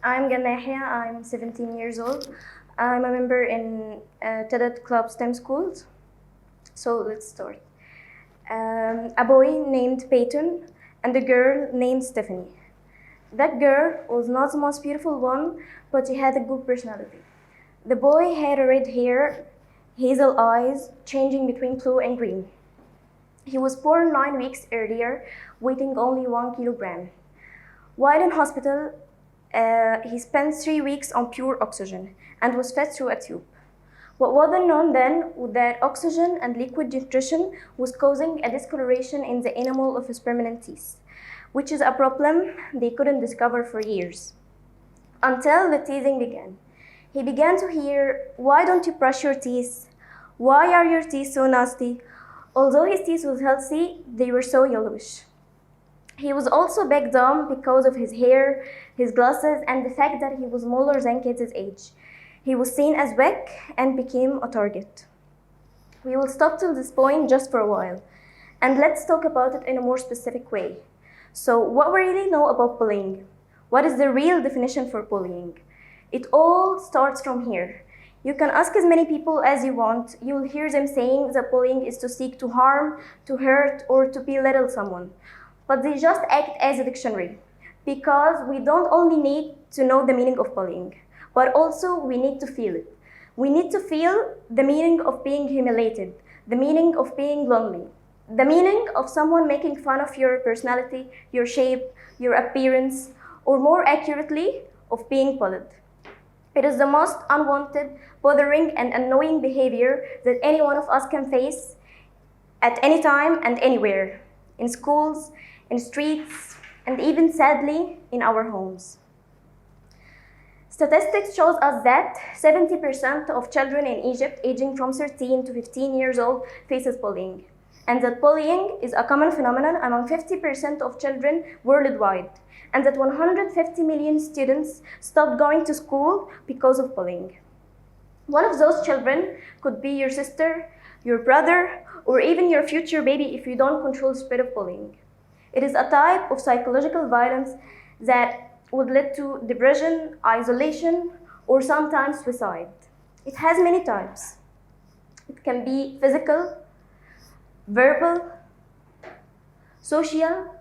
I'm Janna. I'm 17 years old. I'm a member in TED Club STEM schools. So let's start. A boy named Peyton and a girl named Stephanie. That girl was not the most beautiful one, but she had a good personality. The boy had red hair, hazel eyes, changing between blue and green. He was born 9 weeks earlier, weighing only 1 kilogram. While in hospital, he spent 3 weeks on pure oxygen and was fed through a tube. What wasn't known then was that oxygen and liquid nutrition was causing a discoloration in the enamel of his permanent teeth, which is a problem they couldn't discover for years. Until the teething began. He began to hear, "Why don't you brush your teeth? Why are your teeth so nasty?" Although his teeth were healthy, they were so yellowish. He was also back down because of his hair, his glasses, and the fact that he was smaller than kids his age. He was seen as weak and became a target. We will stop till this point just for a while, and let's talk about it in a more specific way. So, what we really know about bullying? What is the real definition for bullying? It all starts from here. You can ask as many people as you want. You'll hear them saying that bullying is to seek to harm, to hurt, or to belittle someone. But they just act as a dictionary, because we don't only need to know the meaning of bullying, but also we need to feel it. We need to feel the meaning of being humiliated, the meaning of being lonely, the meaning of someone making fun of your personality, your shape, your appearance, or more accurately, of being bullied. It is the most unwanted, bothering, and annoying behavior that any one of us can face at any time and anywhere, in schools, in streets, and even sadly, in our homes. Statistics shows us that 70% of children in Egypt aging from 13 to 15 years old faces bullying, and that bullying is a common phenomenon among 50% of children worldwide, and that 150 million students stopped going to school because of bullying. One of those children could be your sister, your brother, or even your future baby if you don't control the spread of bullying. It is a type of psychological violence that would lead to depression, isolation, or sometimes suicide. It has many types. It can be physical, verbal, social,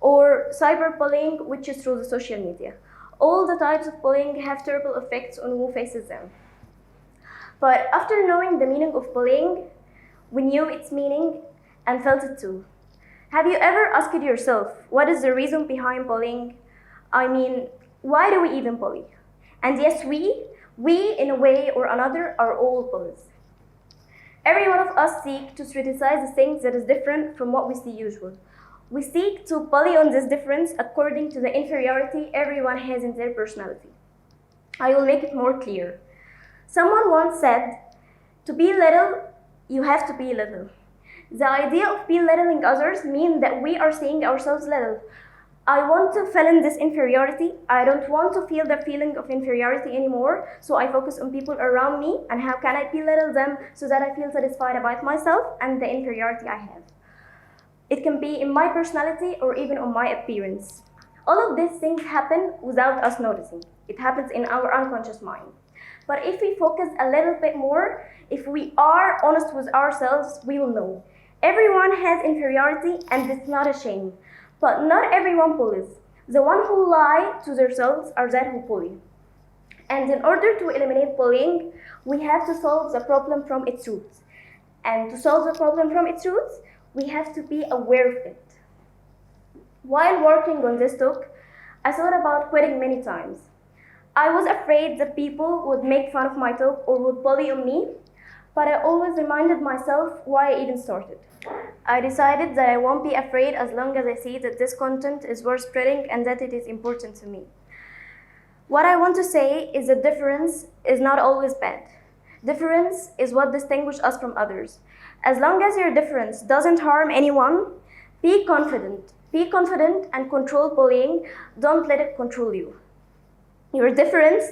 or cyberbullying, which is through the social media. All the types of bullying have terrible effects on who faces them. But after knowing the meaning of bullying, we knew its meaning and felt it too. Have you ever asked yourself, what is the reason behind bullying? I mean, why do we even bully? And yes, we in a way or another are all bullies. Every one of us seek to criticize the things that is different from what we see usual. We seek to bully on this difference according to the inferiority everyone has in their personality. I will make it more clear. Someone once said, to be little, you have to be little. The idea of belittling others means that we are seeing ourselves little. I want to fill in this inferiority. I don't want to feel the feeling of inferiority anymore, so I focus on people around me and how can I belittle them so that I feel satisfied about myself and the inferiority I have. It can be in my personality or even on my appearance. All of these things happen without us noticing. It happens in our unconscious mind. But if we focus a little bit more, if we are honest with ourselves, we will know. Everyone has inferiority and it's not a shame. But not everyone bullies. The ones who lie to themselves are that who bully. And in order to eliminate bullying, we have to solve the problem from its roots. And to solve the problem from its roots, we have to be aware of it. While working on this talk, I thought about quitting many times. I was afraid that people would make fun of my talk or would bully on me, but I always reminded myself why I even started. I decided that I won't be afraid as long as I see that this content is worth spreading and that it is important to me. What I want to say is that difference is not always bad. Difference is what distinguishes us from others. As long as your difference doesn't harm anyone, be confident. Be confident and control bullying. Don't let it control you. Your difference,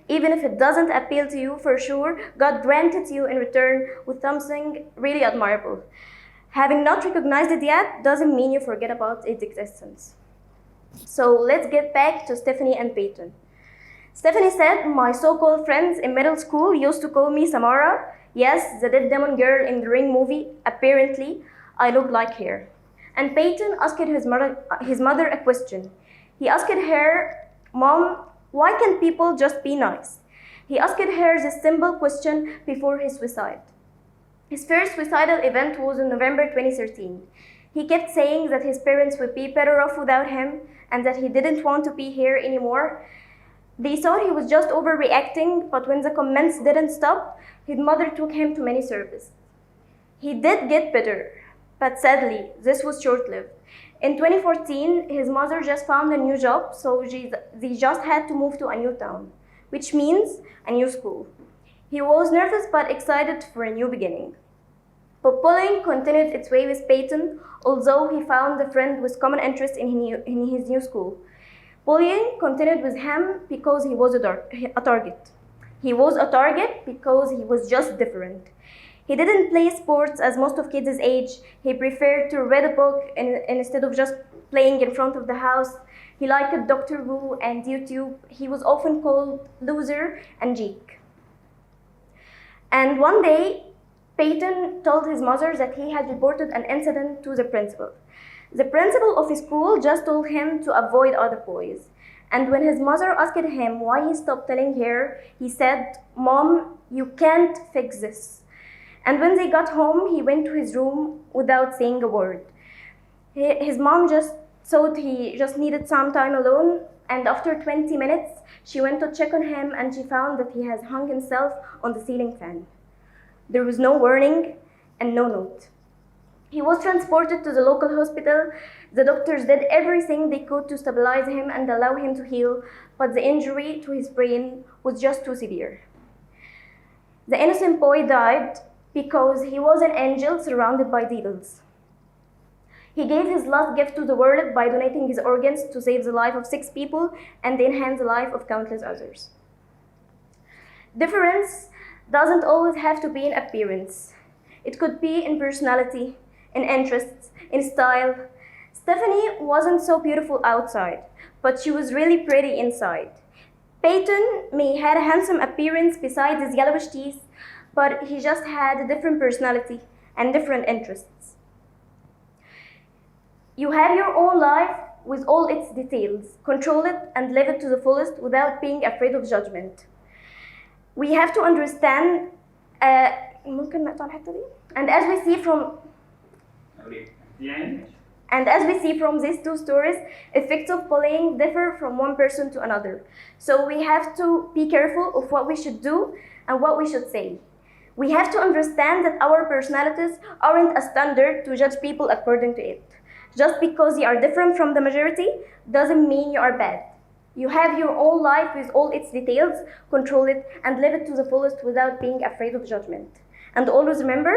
even if it doesn't appeal to you for sure, God granted you in return with something really admirable. Having not recognized it yet doesn't mean you forget about its existence. So let's get back to Stephanie and Peyton. Stephanie said, my so-called friends in middle school used to call me Samara. Yes, the dead demon girl in the Ring movie. Apparently, I look like her. And Peyton asked his mother a question. He asked her, Mom, why can't people just be nice? He asked her this simple question before his suicide. His first suicidal event was in November 2013. He kept saying that his parents would be better off without him and that he didn't want to be here anymore. They thought he was just overreacting, but when the comments didn't stop, his mother took him to many therapists. He did get better, but sadly, this was short-lived. In 2014, his mother just found a new job, so they just had to move to a new town, which means a new school. He was nervous but excited for a new beginning. But bullying continued its way with Peyton, although he found a friend with common interests in his new school. Bullying continued with him because he was a target. He was a target because he was just different. He didn't play sports as most of kids his age. He preferred to read a book instead of just playing in front of the house. He liked Doctor Who and YouTube. He was often called loser and geek. And one day, Peyton told his mother that he had reported an incident to the principal. The principal of his school just told him to avoid other boys. And when his mother asked him why he stopped telling her, he said, Mom, you can't fix this. And when they got home, he went to his room without saying a word. His mom just thought he just needed some time alone, and after 20 minutes, she went to check on him and she found that he has hung himself on the ceiling fan. There was no warning and no note. He was transported to the local hospital. The doctors did everything they could to stabilize him and allow him to heal, but the injury to his brain was just too severe. The innocent boy died because he was an angel surrounded by devils. He gave his last gift to the world by donating his organs to save the life of 6 people and enhance the life of countless others. Difference doesn't always have to be in appearance. It could be in personality, in interests, in style. Stephanie wasn't so beautiful outside, but she was really pretty inside. Peyton may have a handsome appearance besides his yellowish teeth, but he just had a different personality and different interests. You have your own life with all its details. Control it and live it to the fullest without being afraid of judgment. We have to understand ممكن نقطع الحتة دي؟ And as we see from these 2 stories, effects of bullying differ from one person to another. So we have to be careful of what we should do and what we should say. We have to understand that our personalities aren't a standard to judge people according to it. Just because you are different from the majority doesn't mean you are bad. You have your own life with all its details, control it, and live it to the fullest without being afraid of judgment. And always remember,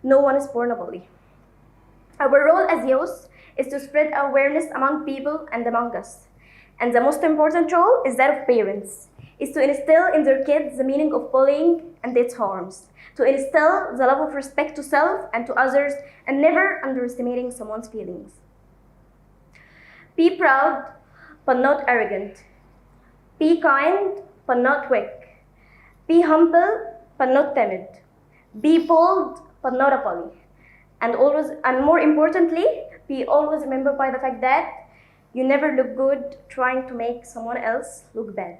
no one is born a bully. Our role as youth is to spread awareness among people and among us. And the most important role is that of parents, is to instill in their kids the meaning of bullying and its harms, to instill the love of respect to self and to others, and never underestimating someone's feelings. Be proud, but not arrogant. Be kind, but not weak. Be humble, but not timid. Be bold, but not a bully. And more importantly, be always remembered by the fact that you never look good trying to make someone else look bad.